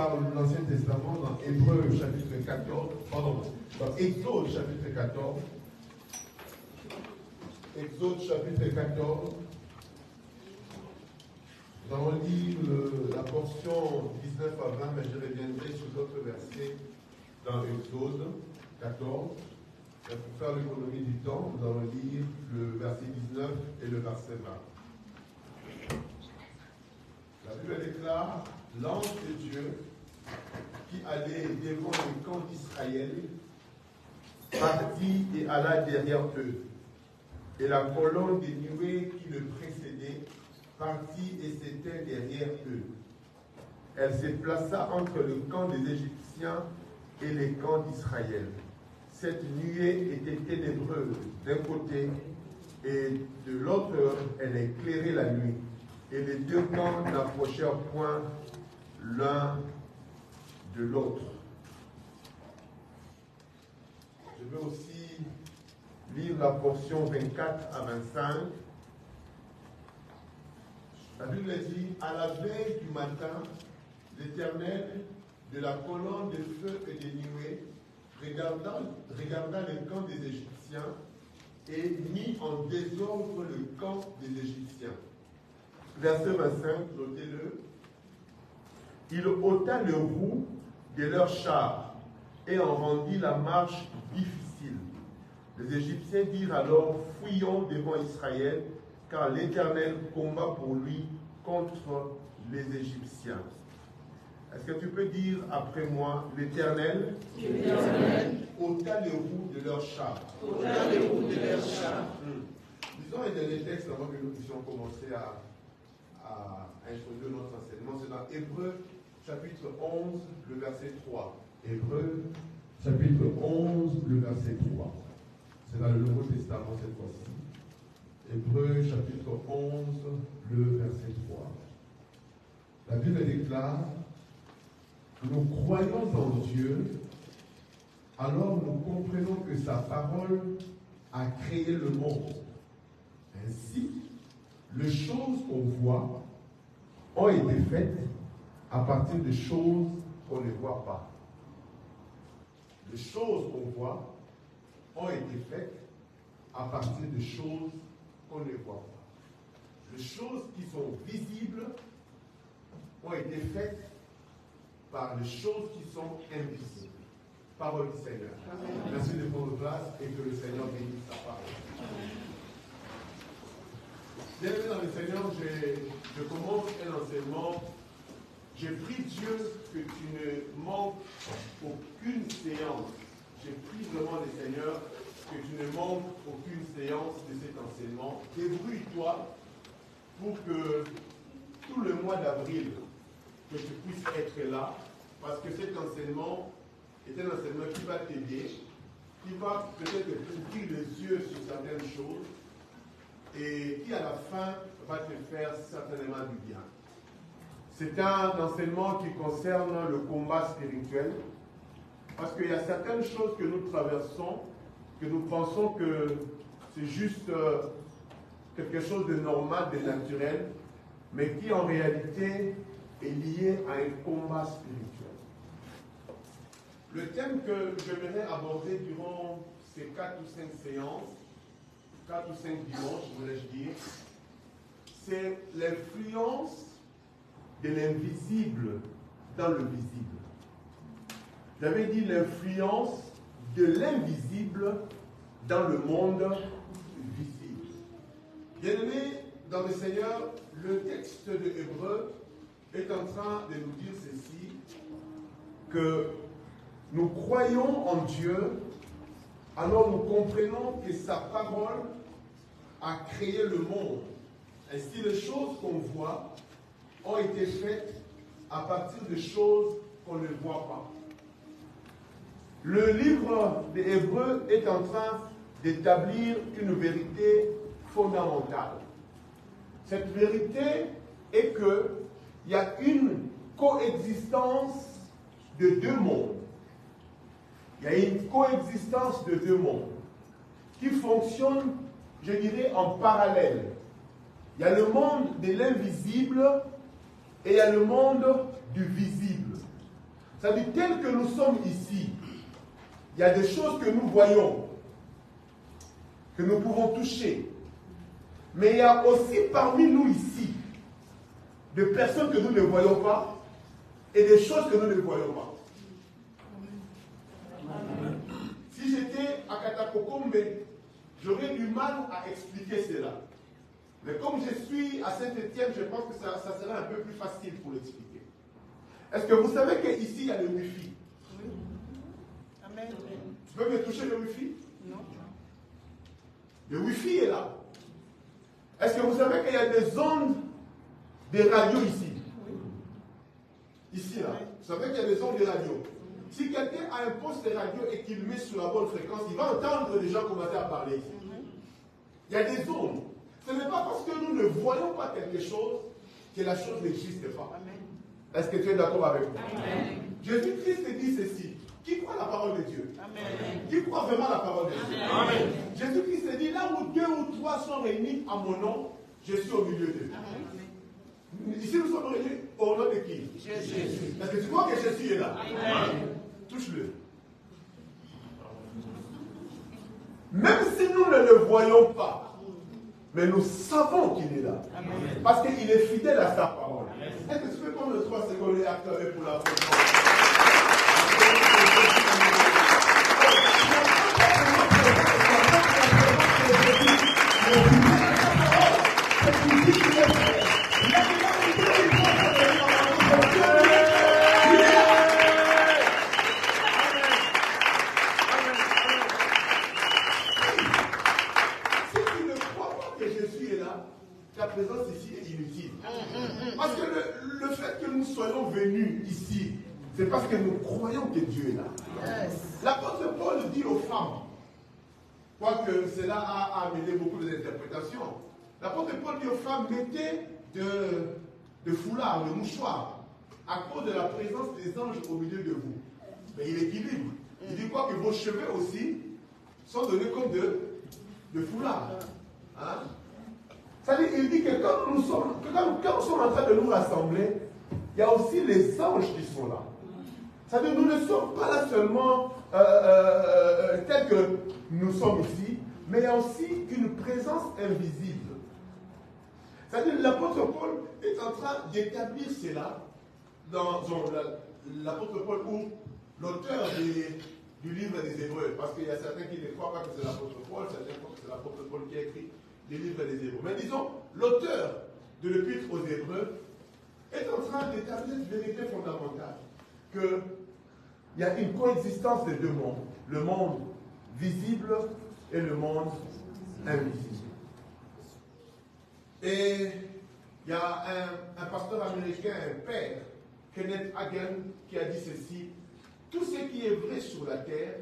par l'Ancien Testament dans Hébreux chapitre 14, pardon, dans Exode chapitre 14. Exode chapitre 14. Nous allons lire la portion 19 à 20, mais je reviendrai sur d'autres versets dans Exode 14. Et pour faire l'économie du temps, nous allons lire le verset 19 et le verset 20. La Bible déclare: l'ange de Dieu qui allait devant le camp d'Israël partit et alla derrière eux. Et la colonne des nuées qui le précédait partit et s'éteint derrière eux. Elle se plaça entre le camp des Égyptiens et les camps d'Israël. Cette nuée était ténébreuse d'un côté et de l'autre, elle éclairait la nuit. Et les deux camps n'approchèrent point l'un de l'autre. Je vais aussi lire la portion 24 à 25. La Bible dit: à la veille du matin, l'Éternel, de la colonne de feu et des nuées, regarda le camp des Égyptiens et mit en désordre le camp des Égyptiens. Verset 25, notez-le. Il ôta le roue de leurs chars et en rendit la marche difficile. Les Égyptiens dirent alors: fuyons devant Israël, car l'Éternel combat pour lui contre les Égyptiens. Est-ce que tu peux dire après moi: l'Éternel ôta les roues de leurs chars. Ôta les roues de leurs chars. Disons un dernier texte avant que nous puissions commencer à introduire notre enseignement. C'est dans Hébreux chapitre 11, le verset 3. Hébreux chapitre 11, le verset 3. C'est dans le Nouveau Testament cette fois-ci. Hébreux chapitre 11, le verset 3. La Bible déclare: nous croyons en Dieu, alors nous comprenons que sa parole a créé le monde. Ainsi, les choses qu'on voit ont été faites à partir de choses qu'on ne voit pas. Les choses qu'on voit ont été faites à partir de choses qu'on ne voit pas. Les choses qui sont visibles ont été faites par les choses qui sont invisibles. Parole du Seigneur. Merci de prendre place et que le Seigneur bénisse sa parole. Bienvenue dans le Seigneur, je commence un enseignement. Je prie Dieu que tu ne manques aucune séance. Je prie vraiment le Seigneur que tu ne manques aucune séance de cet enseignement. Débrouille-toi pour que tout le mois d'avril, que tu puisses être là, parce que cet enseignement est un enseignement qui va t'aider, qui va peut-être ouvrir les yeux sur certaines choses et qui à la fin va te faire certainement du bien. C'est un enseignement qui concerne le combat spirituel, parce qu'il y a certaines choses que nous traversons, que nous pensons que c'est juste quelque chose de normal, de naturel, mais qui en réalité est lié à un combat spirituel. Le thème que j'aimerais aborder durant ces 4 ou 5 séances, 4 ou 5 dimanches, voulais-je dire, c'est l'influence de l'invisible dans le visible. J'avais dit l'influence de l'invisible dans le monde visible. Bien-aimés dans le Seigneur, le texte de Hébreux est en train de nous dire ceci, que nous croyons en Dieu, alors nous comprenons que sa parole a créé le monde. Ainsi, les choses qu'on voit ont été faites à partir de choses qu'on ne voit pas. Le livre des Hébreux est en train d'établir une vérité fondamentale. Cette vérité est qu'il y a une coexistence de deux mondes. Il y a une coexistence de deux mondes qui fonctionnent, je dirais, en parallèle. Il y a le monde de l'invisible et il y a le monde du visible. C'est-à-dire, tel que nous sommes ici, il y a des choses que nous voyons, que nous pouvons toucher. Mais il y a aussi parmi nous ici, des personnes que nous ne voyons pas et des choses que nous ne voyons pas. Si j'étais à Katakokombe, j'aurais du mal à expliquer cela. Mais comme je suis à Saint-Étienne, je pense que ça sera un peu plus facile pour l'expliquer. Est-ce que vous savez qu'ici, il y a le Wi-Fi? Oui. Amen. Tu peux me toucher le Wi-Fi? Non. Le Wi-Fi est là. Est-ce que vous savez qu'il y a des ondes de radio ici? Oui. Ici, là. Vous savez qu'il y a des ondes de radio. Si quelqu'un a un poste de radio et qu'il met sur la bonne fréquence, il va entendre les gens commencer à parler ici. Il y a des ondes. Ce n'est pas parce que nous ne voyons pas quelque chose que la chose n'existe pas. Est-ce que tu es d'accord avec moi? Jésus-Christ dit ceci. Qui croit la parole de Dieu? Amen. Qui croit vraiment la parole de Dieu? Amen. Jésus-Christ dit, là où 2 ou 3 sont réunis à mon nom, je suis au milieu d'eux. Ici, nous sommes réunis au nom de qui? Jésus. Est-ce que tu crois que Jésus est là? Amen. Touche-le. Même si nous ne le voyons pas, mais nous savons qu'il est là. Amen. Parce qu'il est fidèle à sa parole. Est-ce que tu peux prendre le 3 secondes et acclamer pour la première? C'est parce que nous croyons que Dieu est là. Yes. L'apôtre Paul dit aux femmes, quoique cela a amené beaucoup d'interprétations, l'apôtre Paul dit aux femmes, mettez de foulard, de mouchoir, à cause de la présence des anges au milieu de vous. Mais il équilibre. Il dit quoi? Que vos cheveux aussi sont donnés comme de foulard. Hein? C'est-à-dire, il dit que quand nous sommes en train de nous rassembler, il y a aussi les anges qui sont là. C'est-à-dire, nous ne sommes pas là seulement tels que nous sommes ici, mais il y a aussi une présence invisible. C'est-à-dire, l'apôtre Paul est en train d'établir cela dans l'apôtre Paul ou l'auteur du livre des Hébreux, parce qu'il y a certains qui ne croient pas que c'est l'apôtre Paul, certains croient que c'est l'apôtre Paul qui a écrit le livre des Hébreux. Mais disons, l'auteur de l'épître aux Hébreux est en train d'établir une vérité fondamentale, qu'il y a une coexistence des deux mondes, le monde visible et le monde invisible. Et il y a un pasteur américain, un père, Kenneth Hagin, qui a dit ceci: tout ce qui est vrai sur la terre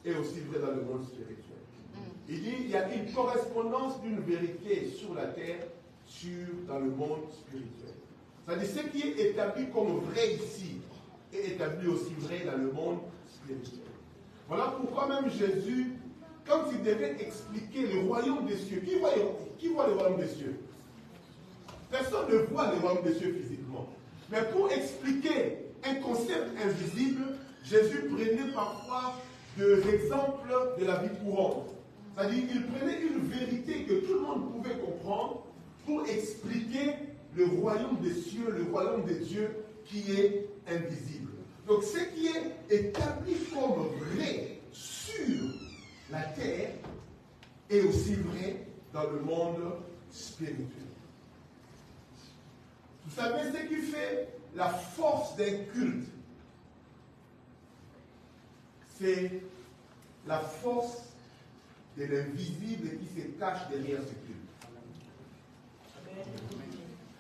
est aussi vrai dans le monde spirituel. Il dit il y a une correspondance d'une vérité sur la terre dans le monde spirituel. C'est-à-dire ce qui est établi comme vrai ici est établi aussi vrai dans le monde spirituel. Voilà pourquoi même Jésus, quand il devait expliquer le royaume des cieux, qui voit le royaume des cieux? Personne ne voit le royaume des cieux physiquement. Mais pour expliquer un concept invisible, Jésus prenait parfois des exemples de la vie courante. C'est-à-dire qu'il prenait une vérité que tout le monde pouvait comprendre pour expliquer le royaume des cieux, le royaume de Dieu qui est invisible. Donc ce qui est établi comme vrai sur la terre est aussi vrai dans le monde spirituel. Vous savez ce qui fait la force d'un culte? C'est la force de l'invisible qui se cache derrière ce culte.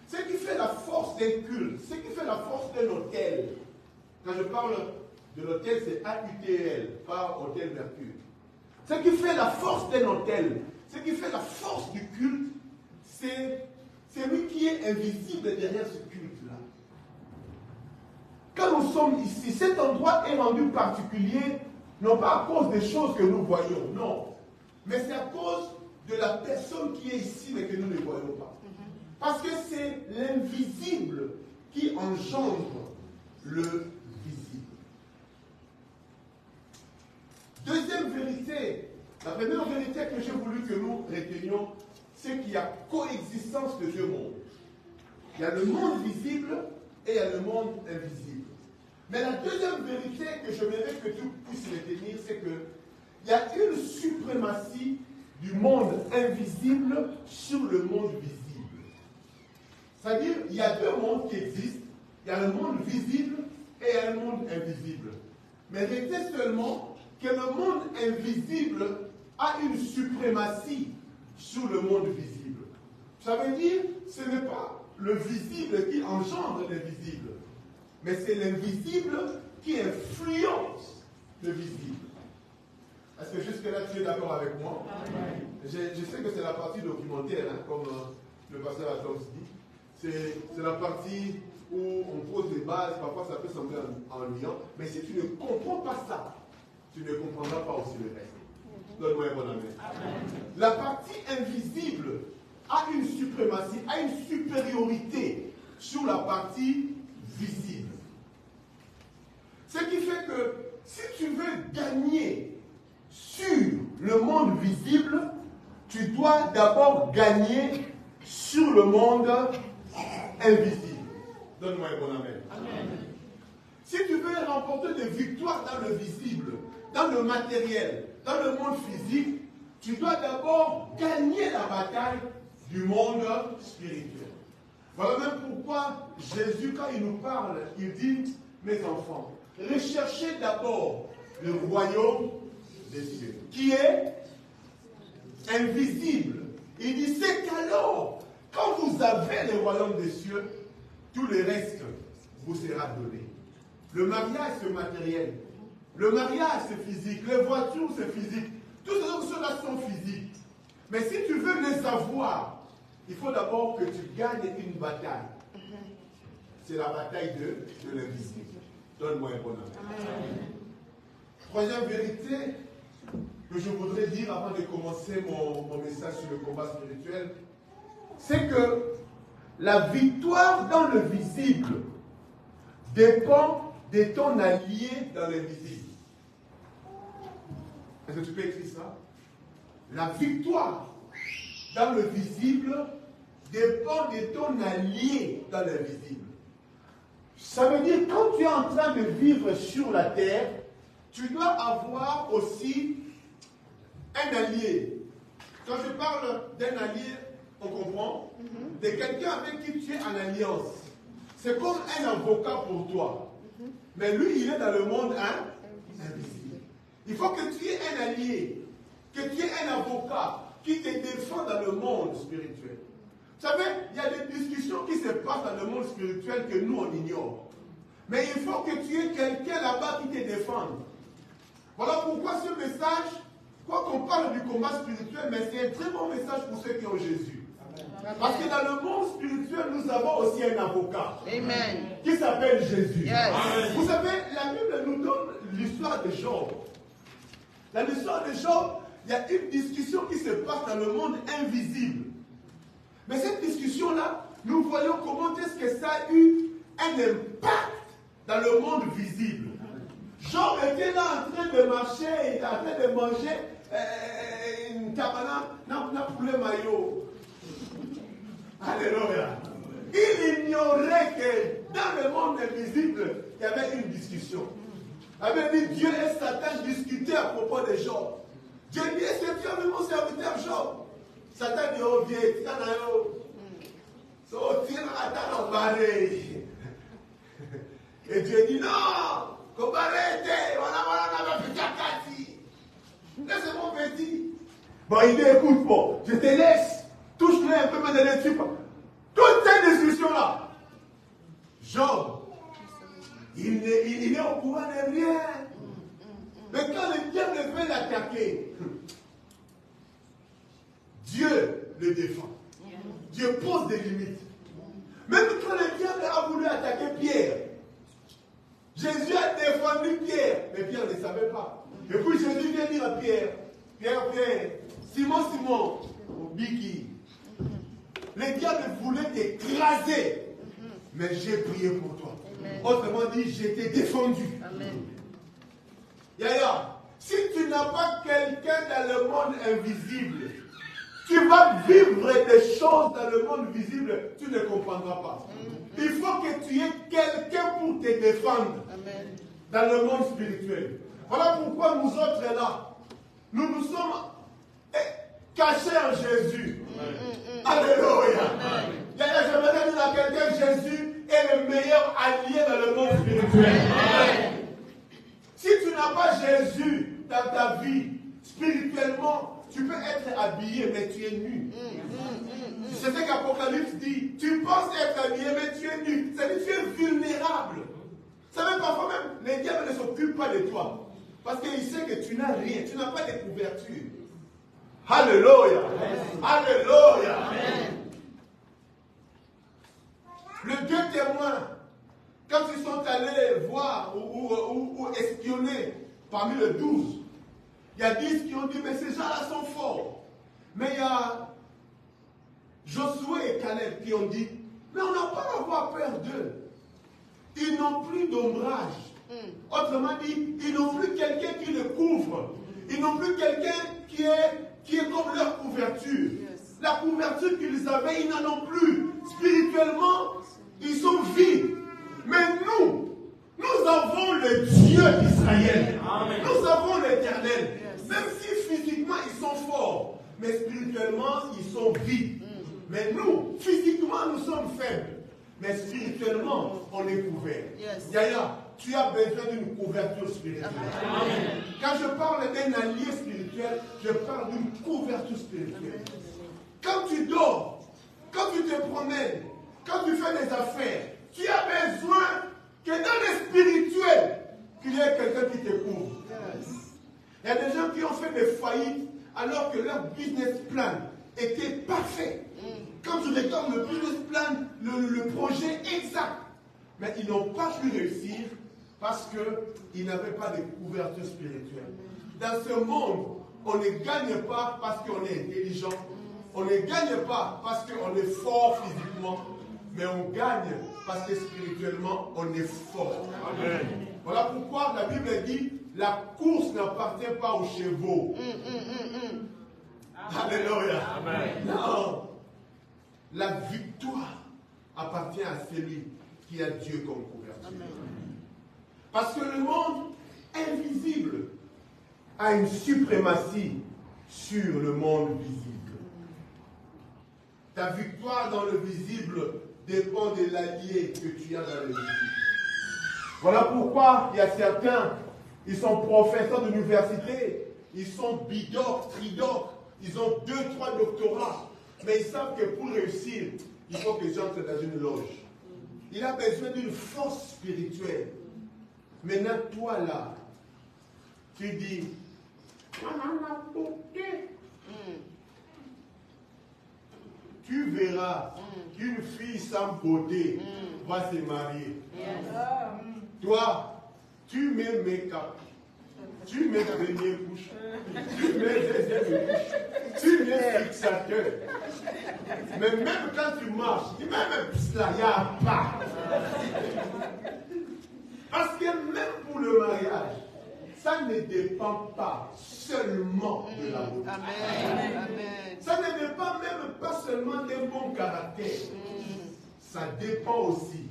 Ce qui fait la force d'un culte, ce qui fait la force d'un hôtel, quand je parle de l'hôtel, c'est AUTL, pas Hôtel Mercure. Ce qui fait la force d'un hôtel, ce qui fait la force du culte, c'est celui qui est invisible derrière ce culte-là. Quand nous sommes ici, cet endroit est rendu particulier, non pas à cause des choses que nous voyons, non. Mais c'est à cause de la personne qui est ici, mais que nous ne voyons pas. Parce que c'est l'invisible qui engendre le visible. vérité, la première vérité que j'ai voulu que nous retenions, c'est qu'il y a coexistence de deux mondes. Il y a le monde visible et il y a le monde invisible. Mais la deuxième vérité que je voudrais que tu puisses retenir, c'est qu'il y a une suprématie du monde invisible sur le monde visible. C'est-à-dire, il y a deux mondes qui existent. Il y a le monde visible et il y a le monde invisible. Mais retenez seulement que le monde invisible a une suprématie sur le monde visible. Ça veut dire que ce n'est pas le visible qui engendre l'invisible, mais c'est l'invisible qui influence le visible. Est-ce que jusque-là tu es d'accord avec moi? Je sais que c'est la partie documentaire, hein, comme le pasteur Adams dit. C'est la partie où on pose des bases, parfois ça peut sembler ennuyant, mais si tu ne comprends pas ça, tu ne comprendras pas aussi le reste. Donne-moi un bon amen. La partie invisible a une suprématie, a une supériorité sur la partie visible. Ce qui fait que si tu veux gagner sur le monde visible, tu dois d'abord gagner sur le monde invisible. Donne-moi un bon amen. Si tu veux remporter des victoires dans le visible, dans le matériel, dans le monde physique, tu dois d'abord gagner la bataille du monde spirituel. Voilà même pourquoi Jésus, quand il nous parle, il dit, mes enfants, recherchez d'abord le royaume des cieux, qui est invisible. Il dit, c'est qu'alors, quand vous avez le royaume des cieux, tout le reste vous sera donné. Le mariage, c'est matériel. Le mariage, c'est physique. Les voitures, c'est physique. Toutes ces choses-là sont physiques. Mais si tu veux les avoir, il faut d'abord que tu gagnes une bataille. C'est la bataille de l'invisible. Donne-moi un bon amen. Troisième vérité que je voudrais dire avant de commencer mon message sur le combat spirituel, c'est que la victoire dans le visible dépend de ton allié dans l'invisible. Est-ce que tu peux écrire ça? La victoire dans le visible dépend de ton allié dans l'invisible. Ça veut dire que quand tu es en train de vivre sur la terre, tu dois avoir aussi un allié. Quand je parle d'un allié, on comprend, de quelqu'un avec qui tu es en alliance. C'est comme un avocat pour toi. Mais lui, il est dans le monde invisible. Il faut que tu aies un allié, que tu aies un avocat qui te défend dans le monde spirituel. Vous savez, il y a des discussions qui se passent dans le monde spirituel que nous, on ignore. Mais il faut que tu aies quelqu'un là-bas qui te défende. Voilà pourquoi ce message, quoi qu'on parle du combat spirituel, mais c'est un très bon message pour ceux qui ont Jésus. Parce que dans le monde spirituel, nous avons aussi un avocat. Amen. Qui s'appelle Jésus. Yes. Vous savez, la Bible nous donne l'histoire de Job. Dans l'histoire de Job, il y a une discussion qui se passe dans le monde invisible. Mais cette discussion-là, nous voyons comment est-ce que ça a eu un impact dans le monde visible. Job était là en train de marcher, il était en train de manger une cabana, n'a poulet maillot. Alléluia. Il ignorait que dans le monde invisible, il y avait une discussion. Il avait dit Dieu et Satan discutaient à propos de Job. Dieu dit, est-ce que tu as vu mon serviteur Job? Satan dit, oh Dieu, tu as vu. So, tu as barré. Et Dieu dit, non, qu'on barrette, voilà, laisse mon petit. Bon, il dit, écoute, bon, je te laisse. Touche-le un peu, mais ne le tue pas. Toute cette discussion-là, Job, il est au courant de rien. Mais quand le diable veut l'attaquer, Dieu le défend. Dieu pose des limites. Même quand le diable a voulu attaquer Pierre, Jésus a défendu Pierre, mais Pierre ne savait pas. Et puis Jésus vient dire à Pierre, Pierre, Simon, Biki, le diable voulait t'écraser, mais j'ai prié pour toi. Amen. Autrement dit, je t'ai défendu. Amen. Yaya, Si tu n'as pas quelqu'un dans le monde invisible, tu vas vivre des choses dans le monde visible, tu ne comprendras pas. Il faut que tu aies quelqu'un pour te défendre dans le monde spirituel. Voilà pourquoi nous autres là, nous nous sommes cachés en Jésus. Alléluia. J'aimerais dire à quelqu'un, Jésus est le meilleur allié dans le monde spirituel. Si tu n'as pas Jésus dans ta vie, spirituellement, tu peux être habillé, mais tu es nu. C'est ce qu'Apocalypse dit. Tu penses être habillé, mais tu es nu. C'est-à-dire que tu es vulnérable. Vous savez, parfois même, les diables ne s'occupent pas de toi. Parce qu'ils savent que tu n'as rien, tu n'as pas de couverture. Alléluia. Alléluia. Les deux témoins, quand ils sont allés voir ou espionner parmi les 12, il y a 10 qui ont dit, mais ces gens-là sont forts. Mais il y a Josué et Caleb qui ont dit, mais on n'a pas à avoir peur d'eux. Ils n'ont plus d'ombrage. Autrement dit, ils n'ont plus quelqu'un qui les couvre. Ils n'ont plus quelqu'un qui est comme leur couverture. La couverture qu'ils avaient, ils n'en ont plus. Spirituellement, ils sont vides. Mais nous avons le Dieu d'Israël. Nous avons l'Éternel. Même si physiquement ils sont forts, mais spirituellement ils sont vides. Mais nous, physiquement nous sommes faibles. Mais spirituellement, on est couvert. Yaya, tu as besoin d'une couverture spirituelle. Amen. Quand je parle d'un allié spirituel, je parle d'une couverture spirituelle. Quand tu dors, quand tu te promènes, quand tu fais des affaires, tu as besoin que dans le spirituel, qu'il y ait quelqu'un qui te couvre. Il y a des gens qui ont fait des faillites alors que leur business plan était parfait. Quand tu regardes le business plan, le projet exact, mais ils n'ont pas pu réussir parce qu'ils n'avaient pas de couverture spirituelle. Dans ce monde, on ne gagne pas parce qu'on est intelligent, on ne gagne pas parce qu'on est fort physiquement, mais on gagne parce que spirituellement, on est fort. Amen. Voilà pourquoi la Bible dit, la course n'appartient pas aux chevaux. Alléluia. Non. La victoire appartient à celui qui a Dieu comme couverture. Amen. Parce que le monde invisible a une suprématie sur le monde visible. Ta victoire dans le visible dépend de l'allié que tu as dans le visible. Voilà pourquoi il y a certains, ils sont professeurs d'université, ils sont bidocs, tridocs, ils ont 2-3 doctorats, mais ils savent que pour réussir, il faut que j'entre dans une loge. Il a besoin d'une force spirituelle. Maintenant, toi là, tu dis, tu verras qu'une fille sans beauté va se marier. Toi, tu mets make-up, tu mets première couche, tu mets deuxième couche, tu mets fixateur. Mais même quand tu marches, tu mets même là, il n'y a pas. Parce que même pour le mariage, ça ne dépend pas seulement de la beauté. Amen. Ça ne dépend même pas seulement d'un bon caractère. Ça dépend aussi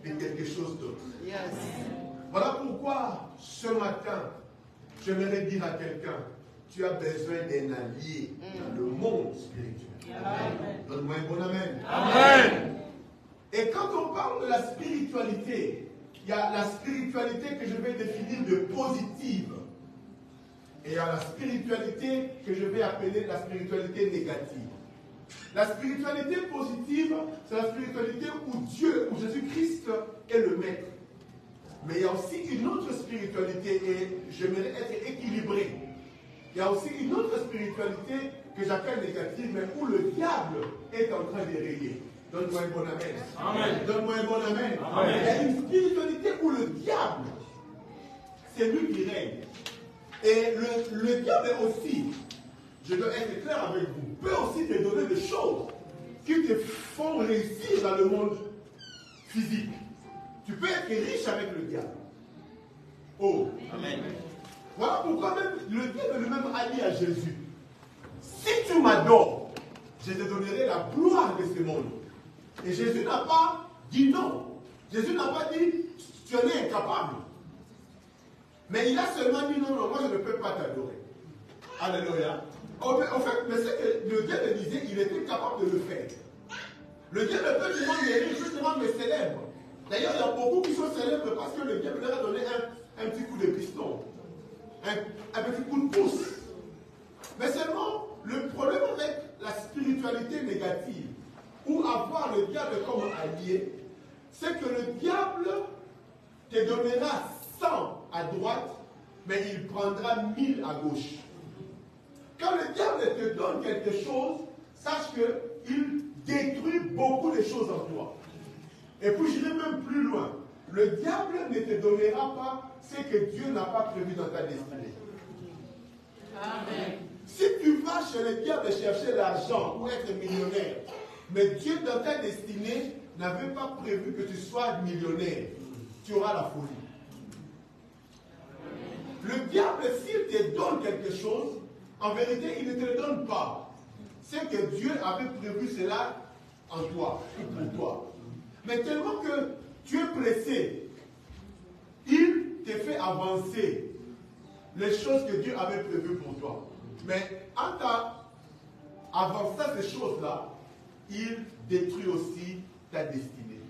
de quelque chose d'autre. Yes. Voilà pourquoi ce matin, j'aimerais dire à quelqu'un, tu as besoin d'un allié dans le monde spirituel. Donne-moi un bon amen. Amen. Et quand on parle de la spiritualité, il y a la spiritualité que je vais définir de positive. Et il y a la spiritualité que je vais appeler la spiritualité négative. La spiritualité positive, c'est la spiritualité où Dieu, où Jésus-Christ est le maître. Mais il y a aussi une autre spiritualité, et j'aimerais être équilibré. Il y a aussi une autre spiritualité que j'appelle négative, mais où le diable est en train de régner. Donne-moi un bon amen. Amen. Donne-moi un bon amen. Amen. Il y a une spiritualité où le diable, c'est lui qui règne. Et le diable aussi, je dois être clair avec vous, peut aussi te donner des choses qui te font réussir dans le monde physique. Tu peux être riche avec le diable. Oh. Amen. Voilà pourquoi même le diable lui-même a dit à Jésus, si tu m'adores, je te donnerai la gloire de ce monde. Et Jésus n'a pas dit non. Jésus n'a pas dit, tu en es incapable. Mais il a seulement dit, non, moi je ne peux pas t'adorer. Alléluia. En fait, mais c'est que le diable disait, il était capable de le faire. Le diable peut te rendre riche, il peut te rendre célèbre. D'ailleurs, il y a beaucoup qui sont célèbres parce que le diable leur a donné un petit coup de piston. Un petit coup de pouce. Mais seulement, le problème avec la spiritualité négative, ou avoir le diable comme allié, c'est que le diable te donnera 100 à droite, mais il prendra 1000 à gauche. Quand le diable te donne quelque chose, sache qu'il détruit beaucoup de choses en toi. Et puis j'irai même plus loin. Le diable ne te donnera pas ce que Dieu n'a pas prévu dans ta destinée. Amen. Si tu vas chez le diable chercher l'argent pour être millionnaire, mais Dieu dans ta destinée n'avait pas prévu que tu sois millionnaire, tu auras la folie. Le diable, s'il te donne quelque chose, en vérité, il ne te le donne pas. C'est que Dieu avait prévu cela en toi, ou pour toi. Mais tellement que tu es pressé, il te fait avancer les choses que Dieu avait prévues pour toi. Mais en avançant ces choses-là, il détruit aussi ta destinée.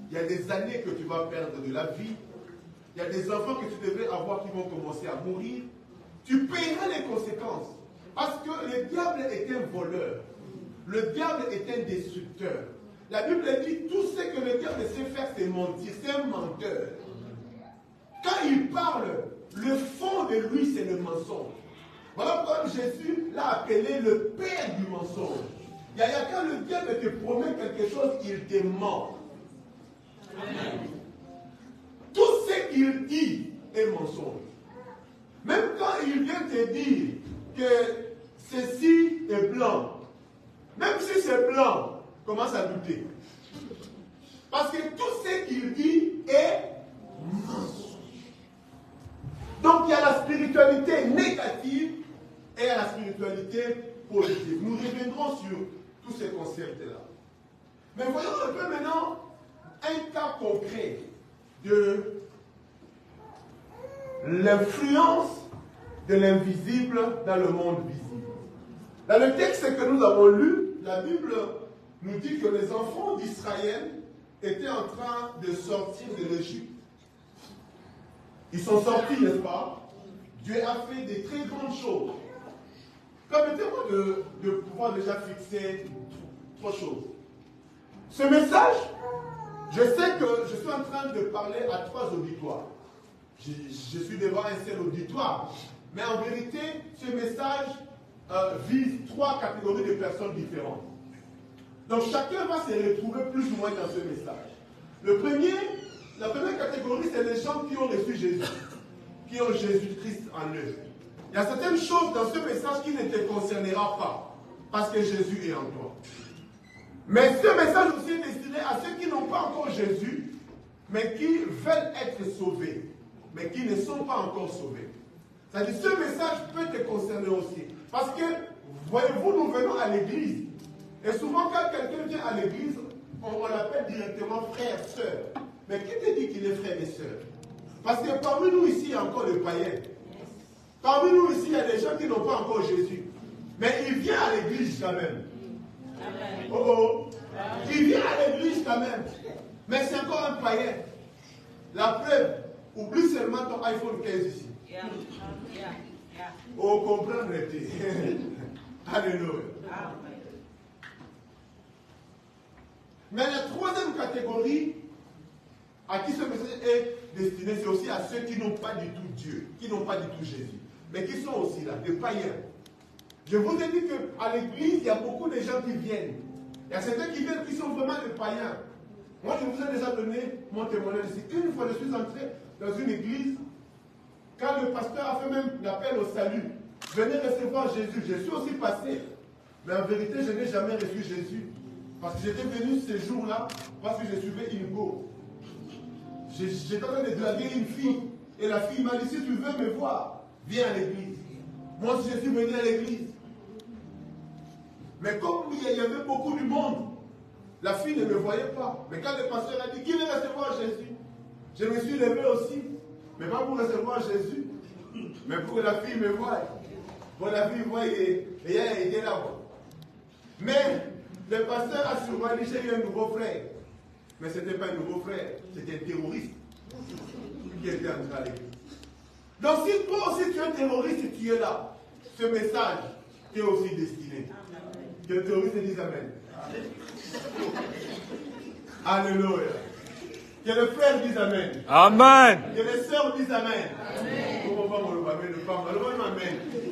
Il y a des années que tu vas perdre de la vie. Il y a des enfants que tu devrais avoir qui vont commencer à mourir. Tu paieras les conséquences. Parce que le diable est un voleur. Le diable est un destructeur. La Bible dit tout ce que le diable sait faire, c'est mentir. C'est un menteur. Quand il parle, le fond de lui, c'est le mensonge. Voilà pourquoi Jésus l'a appelé le père du mensonge. Il y a quand le diable te promet quelque chose, il te ment. Amen. Tout ce qu'il dit est mensonge. Même quand il vient te dire que ceci est blanc, même si c'est blanc, commence à douter. Parce que tout ce qu'il dit est mensonge. Donc il y a la spiritualité négative et la spiritualité positive. Nous reviendrons sur tous ces concepts-là. Mais voyons un peu maintenant un cas concret de l'influence de l'invisible dans le monde visible. Dans le texte que nous avons lu, la Bible nous dit que les enfants d'Israël étaient en train de sortir de l'Égypte. Ils sont sortis, n'est-ce pas? Dieu a fait des très grandes choses. Permettez-moi de pouvoir déjà fixer trois choses. Ce message, je sais que je suis en train de parler à trois auditoires. Je suis devant un seul auditoire. Mais en vérité, ce message vise trois catégories de personnes différentes. Donc chacun va se retrouver plus ou moins dans ce message. La première catégorie, c'est les gens qui ont reçu Jésus, qui ont Jésus-Christ en eux. Il y a certaines choses dans ce message qui ne te concernera pas, parce que Jésus est en toi. Mais ce message aussi est destiné à ceux qui n'ont pas encore Jésus, mais qui veulent être sauvés, mais qui ne sont pas encore sauvés. C'est-à-dire ce message peut te concerner aussi. Parce que, voyez-vous, nous venons à l'église. Et souvent, quand quelqu'un vient à l'église, on l'appelle directement frère, sœur. Mais qui te dit qu'il est frère et sœur? Parce que parmi nous ici, il y a encore des païens. Parmi nous ici, il y a des gens qui n'ont pas encore Jésus. Mais il vient à l'église quand même. Oh oh. Il vient à l'église quand même. Mais c'est encore un païen. La preuve, oublie seulement ton iPhone 15 ici. Oh, comprendre. Alléluia. Mais la troisième catégorie à qui ce message est destiné, c'est aussi à ceux qui n'ont pas du tout Dieu, qui n'ont pas du tout Jésus, mais qui sont aussi là, des païens. Je vous ai dit qu'à l'église, il y a beaucoup de gens qui viennent. Il y a certains qui viennent qui sont vraiment des païens. Moi, je vous ai déjà donné mon témoignage ici. Une fois, je suis entré dans une église, quand le pasteur a fait même l'appel au salut, venez recevoir Jésus. Je suis aussi passé. Mais en vérité, je n'ai jamais reçu Jésus. Parce que j'étais venu ce jour-là, parce que je suivais une go. J'étais en train de draguer une fille. Et la fille m'a dit, si tu veux me voir, viens à l'église. Moi aussi, je suis venu à l'église. Mais comme il y avait beaucoup de monde, la fille ne me voyait pas. Mais quand le pasteur a dit, qui veut recevoir Jésus? Je me suis levé aussi. Mais pas pour recevoir Jésus, mais pour que la fille me voie. Pour que la fille voie et elle était là-bas. Mais le pasteur a souvent dit, j'ai eu un nouveau frère. Mais ce n'était pas un nouveau frère, c'était un terroriste qui était entré à l'église. Donc si toi aussi tu es un terroriste et tu es là, ce message t'est aussi destiné. Que le terroriste dise Amen. Alléluia. Que le frère dise Amen. Amen. Que les sœurs disent Amen. Amen.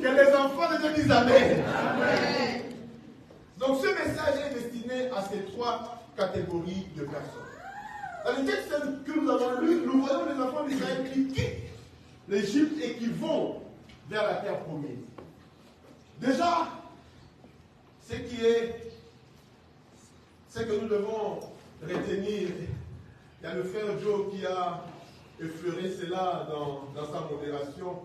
Que les enfants de Dieu disent Amen. Amen. Donc ce message est destiné à ces trois catégories de personnes. Dans le texte que nous avons lu, nous voyons les enfants d'Israël qui quittent l'Égypte et qui vont vers la terre promise. Déjà, ce que nous devons retenir, il y a le frère Joe qui a effleuré cela dans sa modération.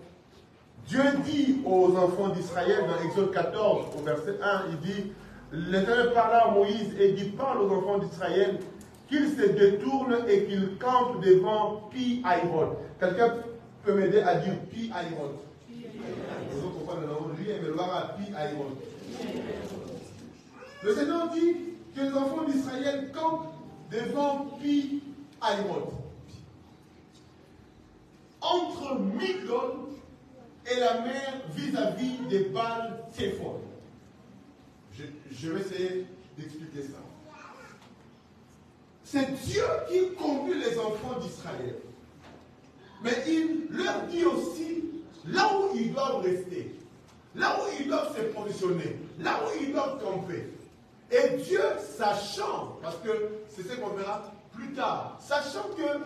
Dieu dit aux enfants d'Israël dans Exode 14, au verset 1, il dit, l'Éternel parla à Moïse et dit, parle aux enfants d'Israël qu'ils se détournent et qu'ils campent devant Pi-Hahiroth. Quelqu'un peut m'aider à dire Pi-Hahiroth? Les autres comprennent le nom de lui, mais le à Pi-Hahiroth. Le Seigneur dit que les enfants d'Israël campent devant Pi-Hahiroth. Entre Migdol et la mer vis-à-vis des Baal-Tzephon. Je vais essayer d'expliquer ça. C'est Dieu qui conduit les enfants d'Israël. Mais il leur dit aussi là où ils doivent rester, là où ils doivent se positionner, là où ils doivent camper. Et Dieu, sachant, parce que c'est ce qu'on verra plus tard, sachant que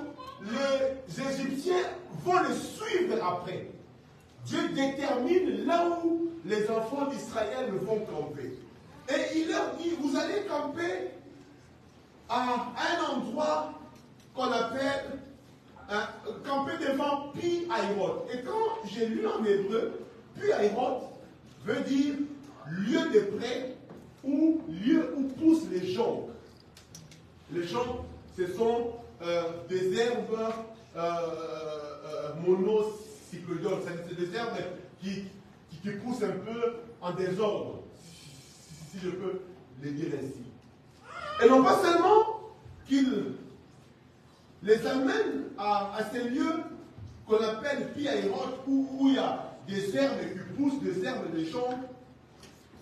les Égyptiens vont les suivre après, Dieu détermine là où les enfants d'Israël vont camper. Et il leur dit, vous allez camper à un endroit qu'on appelle camper devant Pi-Hahiroth. Et quand j'ai lu en hébreu, Pi-Hahiroth veut dire lieu de près ou lieu où poussent les joncs. Les joncs, ce sont des herbes monocycloïdes. C'est des herbes qui poussent un peu en désordre, si je peux les dire ainsi. Et non pas seulement qu'ils les amènent à ces lieux qu'on appelle Pi-Hahiroth, où il y a des herbes qui poussent, des herbes des champs,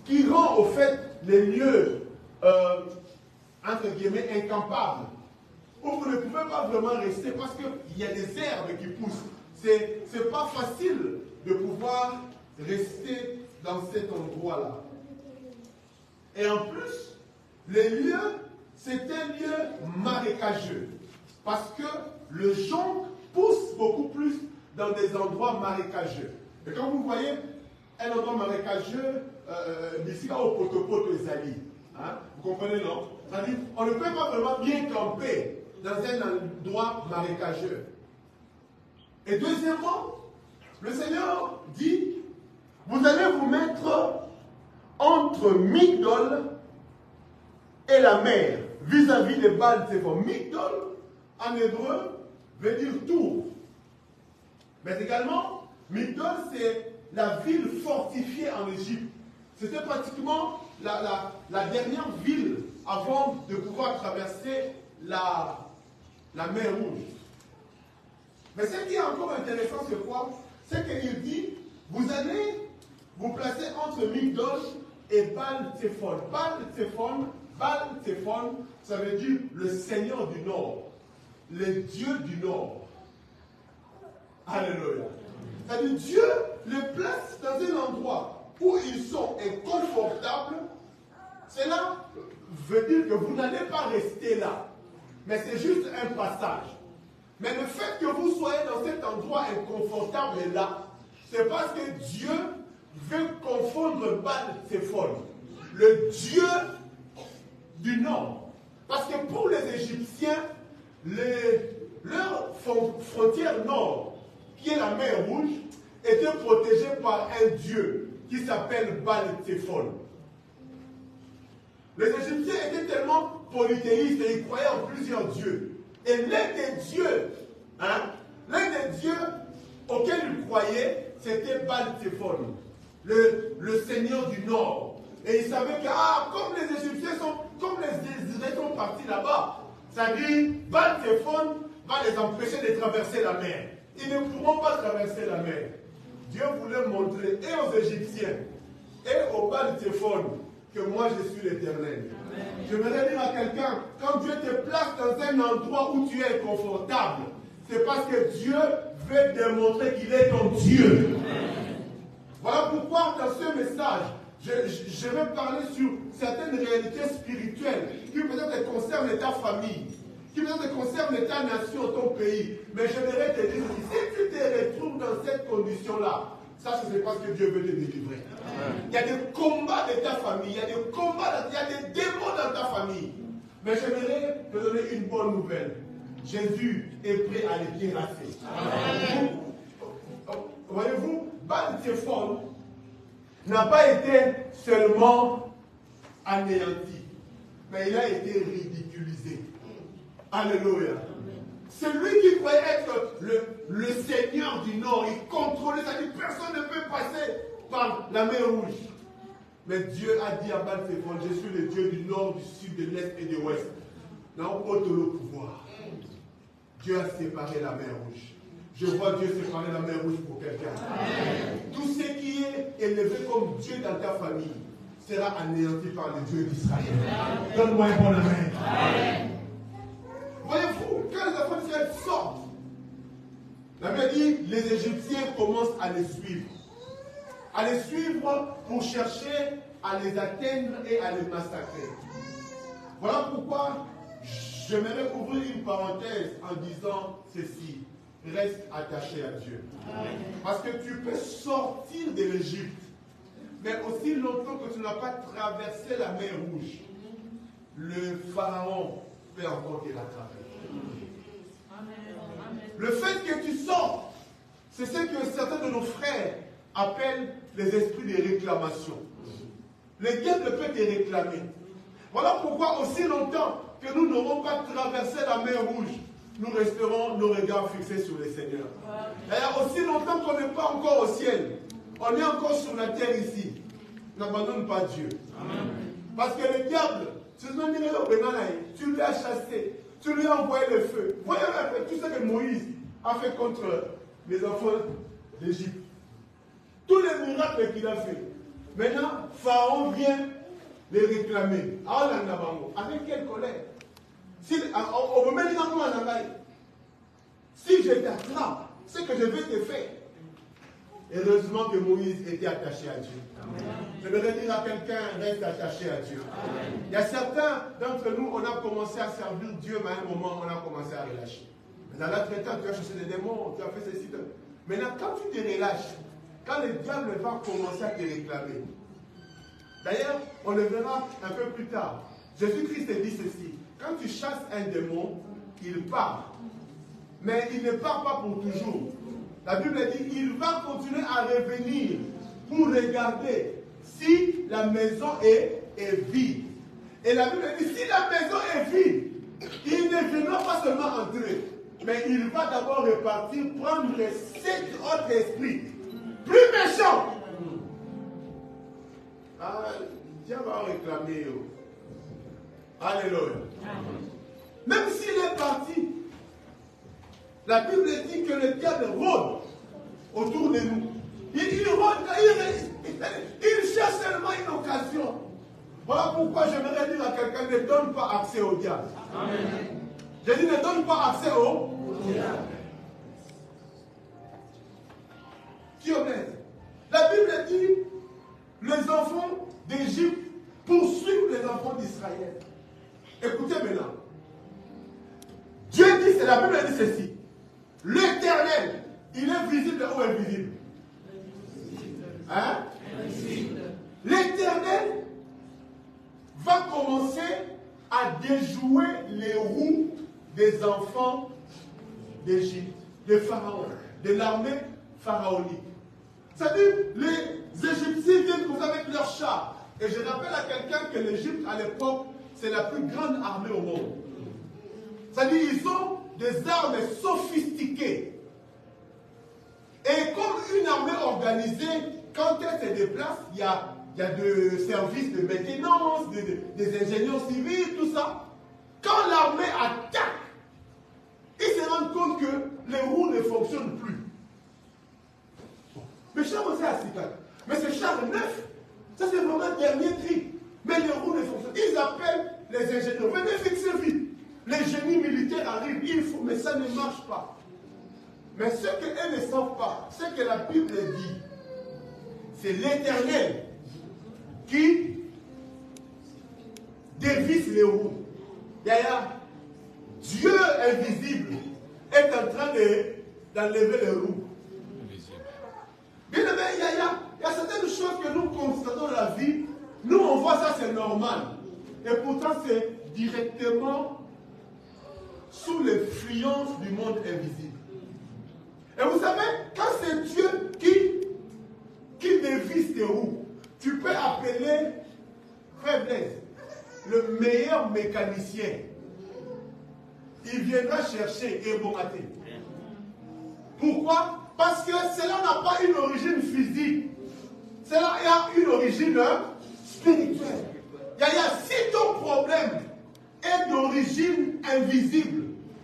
qui rend au fait les lieux, entre guillemets, incampables, où vous ne pouvez pas vraiment rester parce qu'il y a des herbes qui poussent. C'est pas facile de pouvoir rester dans cet endroit-là. Et en plus, les lieux, c'est un lieu marécageux. Parce que le jonc pousse beaucoup plus dans des endroits marécageux. Et quand vous voyez un endroit marécageux, d'ici là au potopoto des alliés, hein, vous comprenez, non? C'est-à-dire, on ne peut pas vraiment bien camper dans un endroit marécageux. Et deuxièmement, le Seigneur dit, vous allez vous mettre entre Migdol et la mer, vis-à-vis des Baal-Tzephon. Migdol, en hébreu, veut dire tour. Mais également, Migdol, c'est la ville fortifiée en Égypte. C'était pratiquement la dernière ville avant de pouvoir traverser la mer Rouge. Mais ce qui est encore intéressant, c'est quoi? C'est qu'il dit, vous allez vous placer entre Migdol et Baal-Tzephon. Baal-Tzephon, ça veut dire le Seigneur du Nord, le Dieu du Nord. Alléluia. C'est-à-dire Dieu les place dans un endroit où ils sont inconfortables. Cela veut dire que vous n'allez pas rester là, mais c'est juste un passage. Mais le fait que vous soyez dans cet endroit inconfortable là, c'est parce que Dieu veut confondre Baal-Tzephon, le Dieu du Nord. Parce que pour les Égyptiens, leur frontière nord, qui est la mer Rouge, était protégée par un dieu qui s'appelle Baal-Tzephon. Les Égyptiens étaient tellement polythéistes et ils croyaient en plusieurs dieux. Et l'un des dieux auxquels ils croyaient, c'était Baal-Tzephon, le seigneur du Nord. Et ils savaient que, comme les Égyptiens comme les Israéliens sont partis là-bas, ça dit, Baal-Tzephon va les empêcher de traverser la mer. Ils ne pourront pas traverser la mer. Dieu voulait montrer et aux Égyptiens et aux Baal-Tzephon que moi je suis l'Éternel. Je voudrais dire à quelqu'un, quand Dieu te place dans un endroit où tu es confortable, c'est parce que Dieu veut démontrer qu'il est ton Dieu. Voilà pourquoi dans ce message, je vais parler sur certaines réalités spirituelles qui peut-être te concernent ta famille, qui peut-être te concernent ta nation, ton pays. Mais je voudrais te dire, si tu te retrouves dans cette condition-là, sache que c'est parce que Dieu veut te délivrer. Il y a des combats de ta famille, il y a des combats, il y a des démons dans ta famille. Mais je voudrais te donner une bonne nouvelle. Jésus est prêt à les terrasser. Voyez-vous, Baal-Tzephon n'a pas été seulement anéanti, mais il a été ridiculisé. Alléluia. Celui qui croyait être le Seigneur du Nord, il contrôlait, c'est-à-dire personne ne peut passer par la mer Rouge. Mais Dieu a dit à Baal-Tzephon, je suis le Dieu du Nord, du Sud, de l'Est et de l'Ouest. Là, on ôte le pouvoir. Dieu a séparé la mer Rouge. Je vois Dieu séparer la mer Rouge pour quelqu'un. Tout ce qui est élevé comme Dieu dans ta famille sera anéanti par le Dieu d'Israël. Donne-moi un bon amen. Voyez-vous, quand les enfants d'Israël sortent, la Bible dit, les Égyptiens commencent à les suivre. À les suivre pour chercher à les atteindre et à les massacrer. Voilà pourquoi j'aimerais ouvrir une parenthèse en disant ceci. Reste attaché à Dieu. Parce que tu peux sortir de l'Égypte, mais aussi longtemps que tu n'as pas traversé la mer Rouge, le Pharaon peut encore te rattraper. Le fait que tu sortes, c'est ce que certains de nos frères appellent les esprits de réclamation. Le diable peut te réclamer. Voilà pourquoi aussi longtemps que nous n'aurons pas traversé la mer Rouge, nous resterons nos regards fixés sur le Seigneur. Et aussi longtemps qu'on n'est pas encore au ciel, on est encore sur la terre ici, n'abandonne pas Dieu. Amen. Parce que le diable, tu lui as chassé, tu lui as envoyé le feu. Voyez tout ce que Moïse a fait contre les enfants d'Égypte. Tous les miracles qu'il a fait. Maintenant, Pharaon vient les réclamer. Avec quelle colère? Si je t'attrape, ce que je vais te faire. Heureusement que Moïse était attaché à Dieu. Amen. Je voudrais dire à quelqu'un, reste attaché à Dieu. Amen. Il y a certains d'entre nous, on a commencé à servir Dieu, mais à un moment, on a commencé à relâcher. Mais dans l'entretemps, tu as cherché des démons, tu as fait ceci. Maintenant, quand tu te relâches, quand le diable va commencer à te réclamer. D'ailleurs, on le verra un peu plus tard. Jésus-Christ dit ceci. Quand tu chasses un démon, il part. Mais il ne part pas pour toujours. La Bible dit qu'il va continuer à revenir pour regarder si la maison est vide. Et la Bible dit, si la maison est vide, il ne viendra pas seulement entrer, mais il va d'abord repartir, prendre les 7 autres esprits, plus méchants. Dieu va réclamer. Alléluia. Même s'il est parti, la Bible dit que le diable rôde autour de nous. Il rôde, il cherche seulement une occasion. Voilà pourquoi j'aimerais dire à quelqu'un, ne donne pas accès au diable. Amen. Je dis, ne donne pas accès au diable. Qui honnête? La Bible dit, les enfants d'Égypte poursuivent les enfants d'Israël. Écoutez maintenant. Dieu dit, c'est la Bible dit ceci. L'Éternel, il est visible ou invisible? Hein? L'Éternel va commencer à déjouer les roues des enfants d'Égypte, de Pharaon, de l'armée pharaonique. C'est-à-dire, les Égyptiens viennent comme ça avec leurs chars. Et je rappelle à quelqu'un que l'Égypte, à l'époque, c'est la plus grande armée au monde. C'est-à-dire, ils ont des armes sophistiquées. Et comme une armée organisée, quand elle se déplace, il y a des services de maintenance, des ingénieurs civils, tout ça. Quand l'armée attaque, ils se rendent compte que les roues ne fonctionnent plus. Mais char aussi à 6 mais c'est char neuf. Ça c'est vraiment le dernier tri. Mais les roues ne fonctionnent pas. Ils appellent les ingénieurs. Venez fixer vite. Les génies militaires arrivent. Mais ça ne marche pas. Mais ce qu'elles ne savent pas, ce que la Bible dit, c'est l'Éternel qui dévisse les roues. Dieu invisible est en train d'enlever les roues. Bien aimé, il y a certaines choses que nous constatons dans la vie. Nous, on voit ça, c'est normal. Et pourtant, c'est directement sous l'influence du monde invisible. Et vous savez, quand c'est Dieu qui dévisse tes roues, tu peux appeler Frère Blaise, le meilleur mécanicien. Il viendra chercher et bomater. Pourquoi? Parce que cela n'a pas une origine physique. Cela a une origine spirituelle. Si ton problème est d'origine invisible,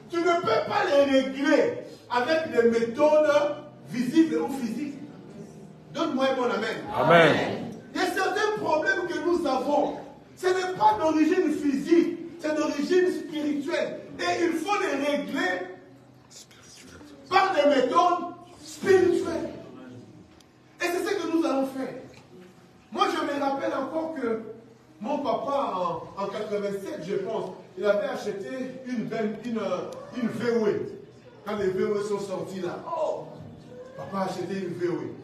tu ne peux pas les régler avec des méthodes visibles ou physiques. Donne-moi un bon amen. Amen. Il y a certains problèmes que nous avons. Ce n'est pas d'origine physique, c'est d'origine spirituelle. Et il faut les régler par des méthodes spirituelles. Et c'est ce que nous allons faire. Moi, je me rappelle encore que mon papa, en 87, je pense, il avait acheté une VW. Quand les VW sont sortis là, oh, papa a acheté une VW.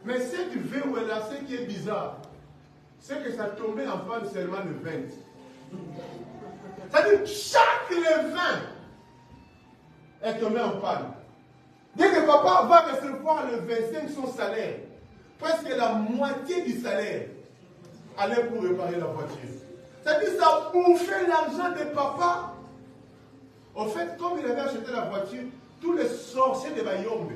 Mais cette VW là, ce qui est bizarre, c'est que ça tombait en panne seulement le 20. C'est-à-dire, chaque le 20 est tombé en panne. Dès que papa va recevoir le 25 son salaire, presque la moitié du salaire allait pour réparer la voiture. C'est-à-dire, ça bouffait l'argent de papa. En fait, comme il avait acheté la voiture, tous les sorciers de Bayombe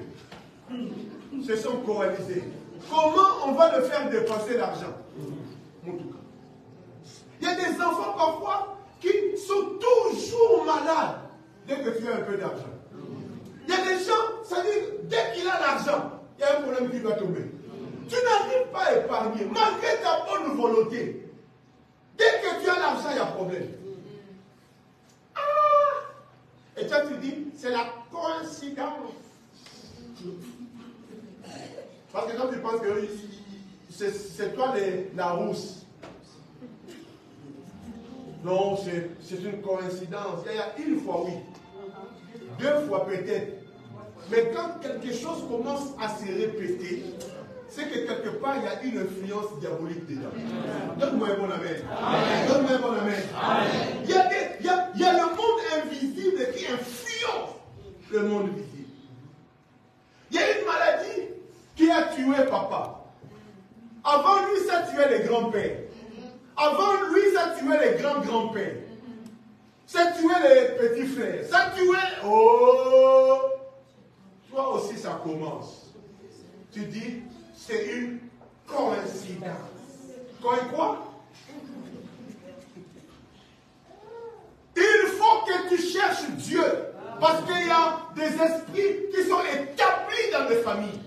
se sont coalisés. Comment on va le faire dépenser l'argent? En tout cas. Il y a des enfants parfois qui sont toujours malades dès que tu as un peu d'argent. Il y a des gens, c'est-à-dire, dès qu'il a l'argent, il y a un problème qui va tomber. Tu n'arrives pas à épargner, malgré ta bonne volonté. Dès que tu as l'argent, il y a problème. Ah! Et toi, tu dis, c'est la coïncidence. Parce que quand tu penses que c'est toi la rousse. Non, c'est une coïncidence. Il y a une fois, oui. 2 fois peut-être. Mais quand quelque chose commence à se répéter, c'est que quelque part, il y a une influence diabolique dedans. Donne-moi un bon amen. Donne-moi un bon amen. Il y a le monde invisible qui influence le monde visible. Il y a une maladie qui a tué papa. Avant lui, ça tuait les grands-pères. Avant lui, ça tuait les grands-grands-pères. Ça tuait les petits frères. Ça tuait... Oh! Toi aussi, ça commence. Tu dis, c'est une coïncidence. Quoi? Il faut que tu cherches Dieu. Parce qu'il y a des esprits qui sont établis dans les familles.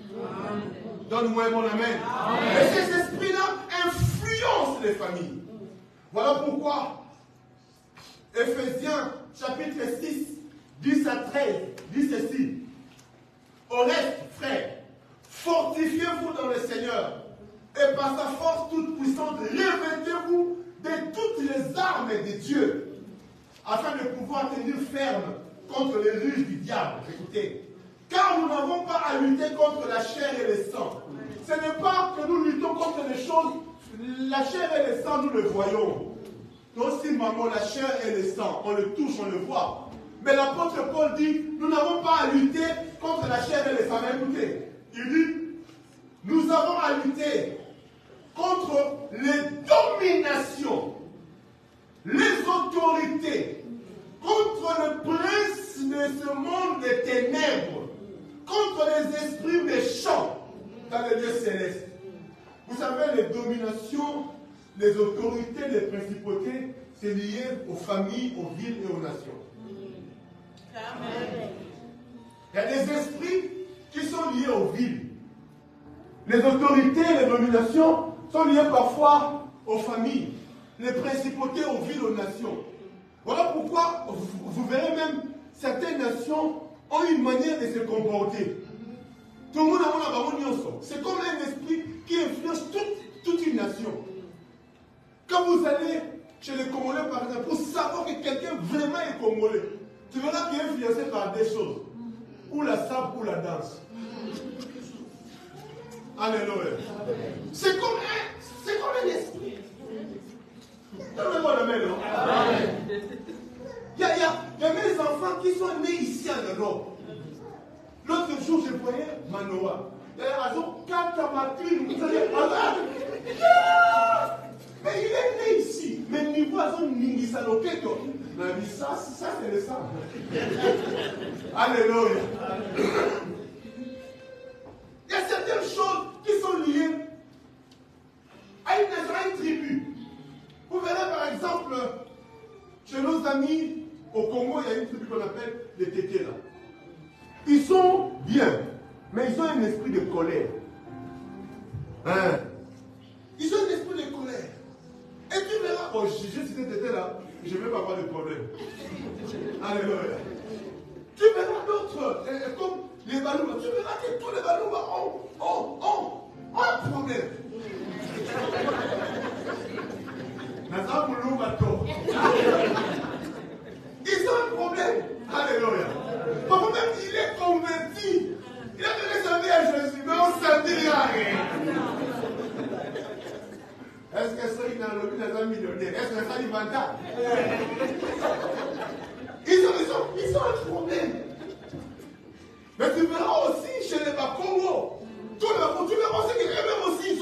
Donne-moi mon amen. Et ces esprits-là influencent les familles. Voilà pourquoi Ephésiens chapitre 6, 10 à 13 dit ceci. Au reste, frères, fortifiez-vous dans le Seigneur et par sa force toute puissante, revêtez-vous de toutes les armes de Dieu afin de pouvoir tenir ferme contre les ruses du diable. Écoutez, car nous n'avons pas à lutter contre la chair et le sang. Ce n'est pas que nous luttons contre les choses, la chair et le sang, nous le voyons. Aussi, maman, la chair et le sang, on le touche, on le voit. Mais l'apôtre Paul dit, nous n'avons pas à lutter contre la chair et le sang. Écoutez, il dit, nous avons à lutter contre les dominations, les autorités, contre le prince de ce monde des ténèbres, contre les esprits méchants dans les lieux célestes. Vous savez, les dominations, les autorités, les principautés, c'est lié aux familles, aux villes et aux nations. Amen. Il y a des esprits qui sont liés aux villes. Les autorités, les dominations sont liées parfois aux familles. Les principautés aux villes, aux nations. Voilà pourquoi vous verrez même certaines nations ont une manière de se comporter. Tout le monde a un monde. C'est comme un esprit qui influence toute une nation. Quand vous allez chez les Congolais, par exemple, pour savoir que quelqu'un vraiment est Congolais, tu verras qu'il est influencé par des choses. Ou la sable ou la danse. Alléluia. C'est comme un esprit. Donnez-moi la main, non? Il y a mes enfants qui sont nés ici en Europe. L'autre jour, je voyais Manoa. Il y a 4 matrines. Mais il est né ici. Mais niveau à son ningisaloketo. Mais ça c'est le sang. Alléluia. Il y a certaines choses qui sont liées à une tribu. Vous verrez par exemple, chez nos amis au Congo, il y a une tribu qu'on appelle les Tétés là. Ils sont bien, mais ils ont un esprit de colère. Hein? Ils ont un esprit de colère. Et tu verras, oh, j'ai cité Tété là, je ne vais pas avoir de problème. Alléluia. Tu verras d'autres, comme les Balouba, tu verras que tous les Balouba ont un problème. Ils ont un problème. Alléluia. Parfois même il est converti. Il a donné sa vie à Jésus, mais on ne s'en dit rien. Est-ce que ça, il a un millionnaire? Est-ce que ça, il va là? Ils ont un problème. Mais tu verras aussi chez les Bakongo. Tu verras aussi qu'eux-mêmes aussi, il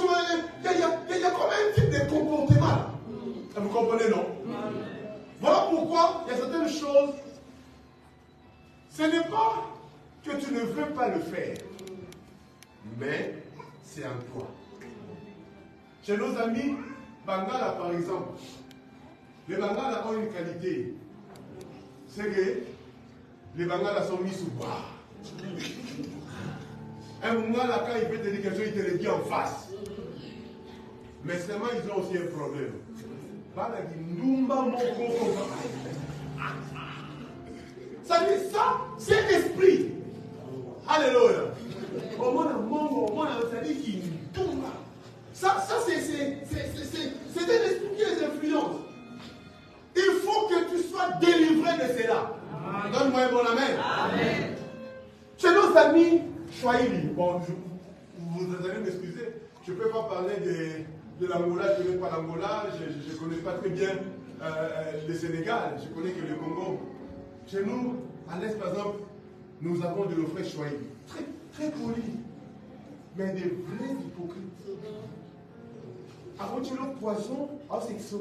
y a comme un type de comportement. Vous comprenez, non? Voilà pourquoi il y a certaines choses. Ce n'est pas que tu ne veux pas le faire, mais c'est en toi. Chez nos amis Bangala, par exemple, les Bangala ont une qualité. C'est que les Bangala sont mis sous bras. Un Mungala, quand il peut te dire quelque chose, il te le dit en face. Mais seulement, ils ont aussi un problème. Ça dit ça, c'est l'esprit. Alléluia. Ça dit qu'il tombe. Ça c'est un esprit qui les influence. Il faut que tu sois délivré de cela. Donne-moi un bon amen. Amen. Chez nos amis Swahili, bon, vous allez m'excuser, je ne peux pas parler de l'Angola, je ne connais pas l'Angola, je ne connais pas très bien le Sénégal, je connais que le Congo. Chez nous, à l'Est par exemple, nous avons de nos frères Swahili, très, très polis, mais des vrais hypocrites. Avant tu le poisson, oh c'est ça.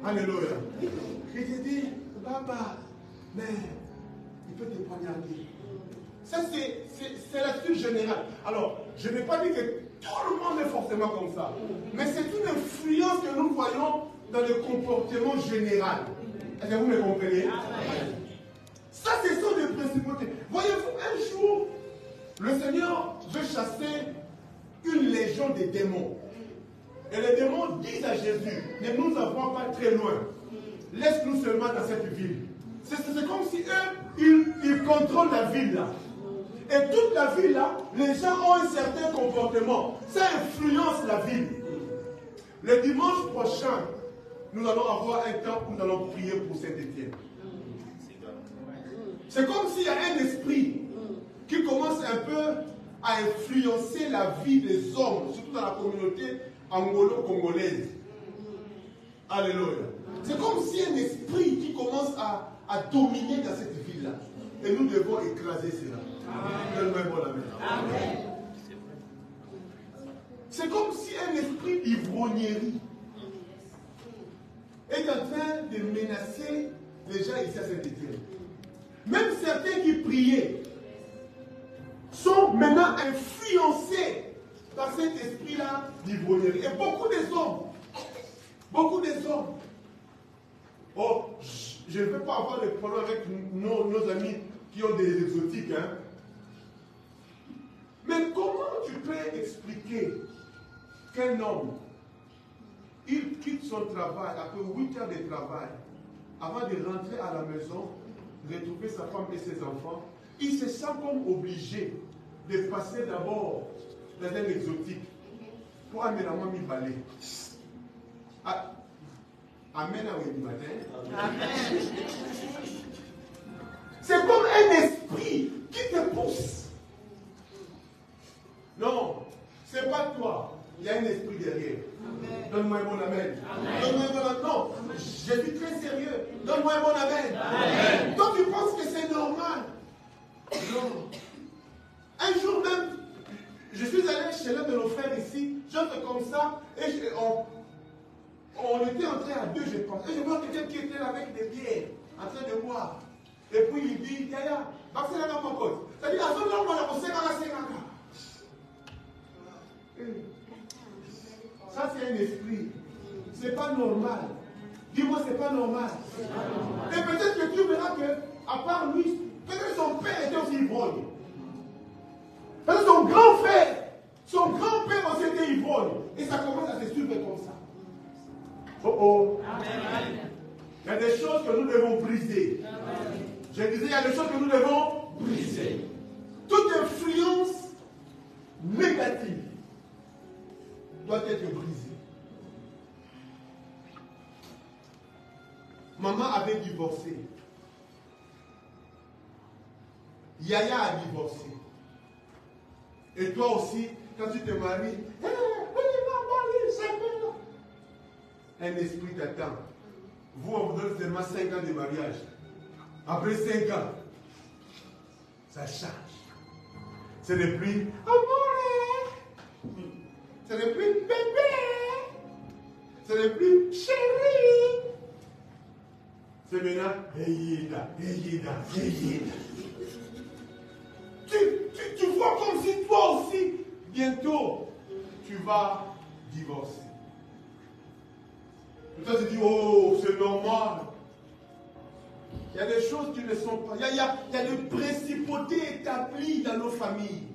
Alléluia. Il te dit, papa, mais il peut te poignarder. Ça c'est l'attitude générale. Alors, je n'ai pas dit que tout le monde est forcément comme ça. Mais c'est une influence que nous voyons dans le comportement général. Est-ce que vous me comprenez? Ça, ce sont des principautés. Voyez-vous, un jour, le Seigneur veut chasser une légion de démons. Et les démons disent à Jésus, ne nous avons pas très loin. Laisse-nous seulement dans cette ville. C'est comme si eux, ils contrôlent la ville là. Et toute la ville là, les gens ont un certain comportement. Ça influence la ville. Le dimanche prochain, nous allons avoir un temps où nous allons prier pour Saint-Étienne. C'est comme s'il y a un esprit qui commence un peu à influencer la vie des hommes, surtout dans la communauté angolo-congolaise. Alléluia. C'est comme si un esprit qui commence à dominer dans cette ville-là. Et nous devons écraser cela. Donne-moi un bon amen. Amen. C'est comme si un esprit d'ivrognerie est en train de menacer les gens ici à Saint-Étienne. Même certains qui priaient sont maintenant influencés par cet esprit-là d'ivrognerie. Et beaucoup des hommes. Oh, je ne veux pas avoir de problème avec nos amis qui ont des exotiques. Hein. Mais comment tu peux expliquer qu'un homme, il quitte son travail après 8 heures de travail, avant de rentrer à la maison, retrouver sa femme et ses enfants, il se sent comme obligé de passer d'abord dans un exotique pour amener la main balai. Amen à du matin. Amen. C'est comme un esprit qui te pousse. Non, c'est pas toi. Il y a un esprit derrière. Donne-moi un bon amen. Donne-moi un bon amen. Non, je suis très sérieux. Donne-moi un bon amen. Amen. Toi, tu penses que c'est normal. Non. Un jour même, je suis allé chez l'un de nos frères ici, je fais comme ça, et on était entré à deux, je pense. Et je vois quelqu'un qui était là avec des bières, en train de boire. Et puis il dit, Yaya, c'est là dans mon côté. C'est-à-dire, à ce moment-là, on s'est ramassé là. Ça, c'est un esprit. C'est pas normal. Dis-moi, c'est pas normal. Et peut-être que tu verras que, à part lui, peut-être son père était aussi ivrogne. Peut-être son grand-père aussi était ivrogne. Et ça commence à se suivre comme ça. Oh oh. Amen. Il y a des choses que nous devons briser. Amen. Je disais, il y a des choses que nous devons briser. Toute influence négative doit être brisée. Maman avait divorcé. Yaya a divorcé. Et toi aussi, quand tu te maries, un esprit t'attend. Vous, on vous donne seulement 5 ans de mariage. Après 5 ans, ça change. Ce n'est plus amour. Ce n'est plus bébé. Ce n'est plus chérie. C'est maintenant Heyida. Tu vois comme si toi aussi, bientôt, tu vas divorcer. Et toi, tu dis, oh, c'est normal. Il y a des choses qui ne sont pas. Il y a des principautés établies dans nos familles.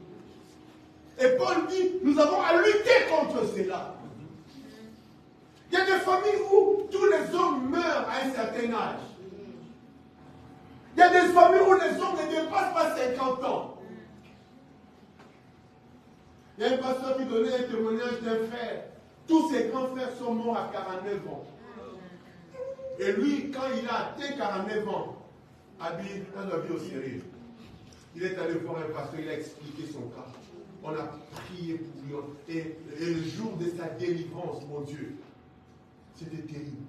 Et Paul dit, nous avons à lutter contre cela. Il y a des familles où tous les hommes meurent à un certain âge. Il y a des familles où les hommes ne dépassent pas 50 ans. Il y a un pasteur qui donnait un témoignage d'un frère. Tous ses grands frères sont morts à 49 ans. Et lui, quand il a atteint 49 ans, habillé dans la vie au sérieux, il est allé voir un pasteur, il a expliqué son cas. On a prié pour lui. Et le jour de sa délivrance, mon Dieu, c'était terrible.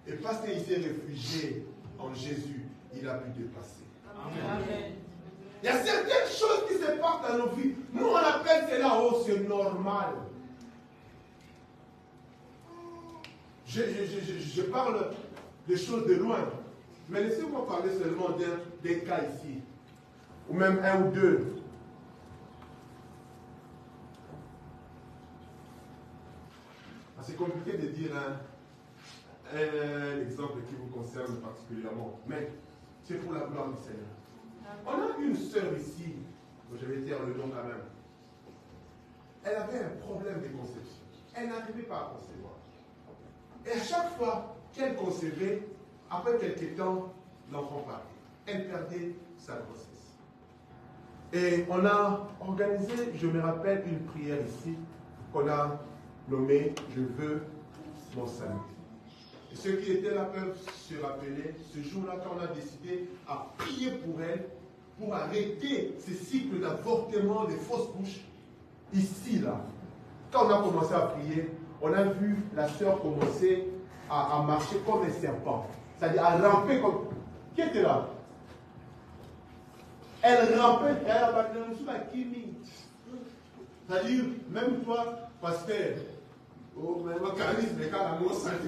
Et parce qu'il s'est réfugié en Jésus, il a pu dépasser. Amen. Il y a certaines choses qui se passent dans nos vies. Nous, on appelle cela, oh, c'est normal. Je parle des choses de loin. Mais laissez-moi parler seulement des cas ici. Ou même un ou deux. C'est compliqué de dire un exemple qui vous concerne particulièrement. Mais c'est pour la gloire du Seigneur. On a une sœur ici, je vais dire le nom quand même. Elle avait un problème de conception. Elle n'arrivait pas à concevoir. Et à chaque fois qu'elle concevait, après quelques temps, l'enfant partait. Elle perdait sa grossesse. Et on a organisé, je me rappelle, une prière ici qu'on a nommée « Je veux mon salut ». Et ceux qui étaient là peuvent se rappeler, ce jour-là, quand on a décidé à prier pour elle, pour arrêter ce cycle d'avortement, de fausses couches, ici, là. Quand on a commencé à prier, on a vu la sœur commencer à marcher comme un serpent. C'est-à-dire à ramper comme... Qui était là? Elle rampait, elle a battu sous la kimi. C'est-à-dire, même toi, pasteur, oh, mais ma charisme, mais quand la mort ça te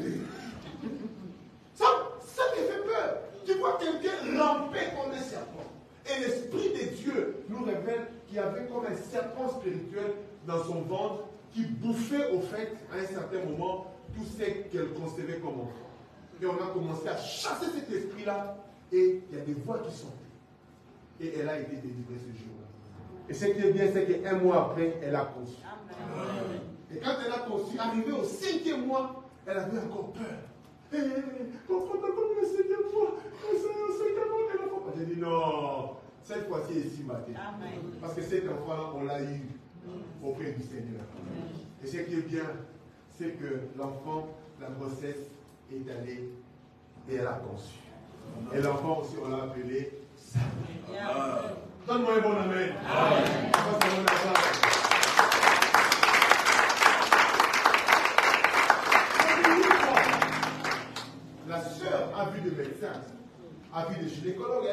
fait peur. Tu vois quelqu'un ramper comme un serpent. Et l'Esprit de Dieu nous révèle qu'il y avait comme un serpent spirituel dans son ventre qui bouffait au fait, à un certain moment, tout ce qu'elle concevait comme enfant. Et on a commencé à chasser cet esprit-là, et il y a des voix qui sortaient. Et elle a été délivrée ce jour-là. Et ce qui est bien, c'est qu'un mois après, elle a conçu. Amen. Et quand elle a conçu, arrivé au 5e mois, elle avait encore peur. Pourquoi t'as pas le 5e mois? Au 5e mois, elle a pas. J'ai dit non, cette fois-ci, elle est si matée. Parce que cet enfant-là, on l'a eu auprès du Seigneur. Et ce qui est bien, c'est que l'enfant, la grossesse est allée et elle a conçu. Et l'enfant aussi, on l'a appelé Samuel. Donne-moi un bon amen. Amen. La sœur a vu des médecins, a vu des gynécologues.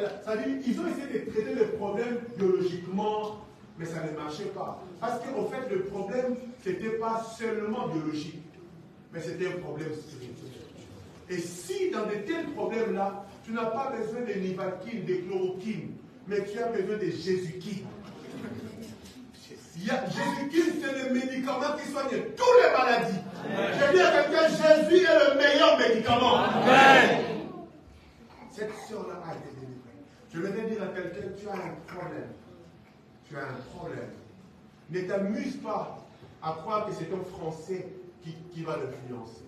Ils ont essayé de traiter le problème biologiquement, mais ça ne marchait pas. Parce qu'en fait, le problème, ce n'était pas seulement biologique, mais c'était un problème spirituel. Et si dans de tels problèmes-là, tu n'as pas besoin de nivaquine, de chloroquine, mais tu as besoin de Jésus-Kine. Jésus-Kine, c'est le médicament qui soigne toutes les maladies. Je dis à quelqu'un, Jésus est le meilleur médicament. Amen. Cette sœur-là a été délivrée. Je vais dire à quelqu'un, tu as un problème. Tu as un problème. Ne t'amuse pas à croire que c'est un Français qui va le financer.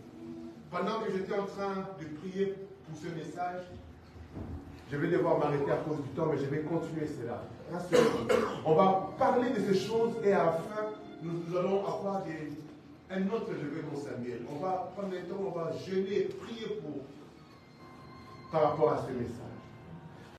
Pendant que j'étais en train de prier pour ce message, je vais devoir m'arrêter à cause du temps, mais je vais continuer cela. On va parler de ces choses et à la fin, nous allons avoir un autre événement Samuel. On va prendre un temps, on va jeûner et prier par rapport à ce message.